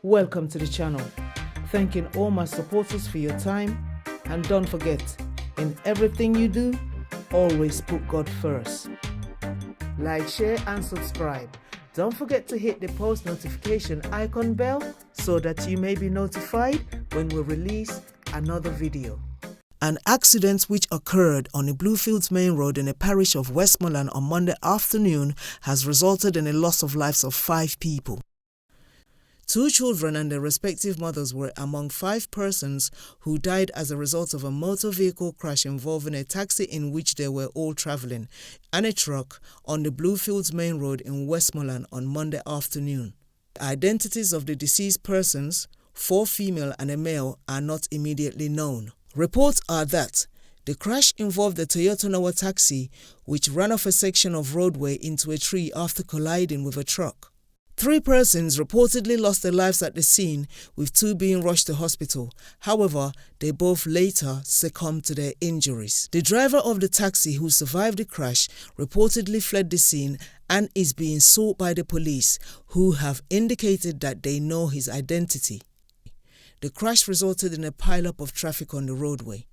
welcome to the channel. Thanking all my supporters for your time, and don't forget, in everything you do, always put God first. Like, share and subscribe. Don't forget to hit the post notification icon bell so that you may be notified when we release another video. An accident which occurred on the Bluefields Main Road in the parish of Westmoreland on Monday afternoon has resulted in the loss of lives of 5 people. 2 children and their respective mothers were among 5 persons who died as a result of a motor vehicle crash involving a taxi in which they were all travelling and a truck on the Bluefields Main Road in Westmoreland on Monday afternoon. The identities of the deceased persons, 4 female and a male, are not immediately known. Reports are that the crash involved a Toyota Noah taxi which ran off a section of roadway into a tree after colliding with a truck. 3 persons reportedly lost their lives at the scene, with 2 being rushed to hospital. However, they both later succumbed to their injuries. The driver of the taxi who survived the crash reportedly fled the scene and is being sought by the police, who have indicated that they know his identity. The crash resulted in a pile-up of traffic on the roadway.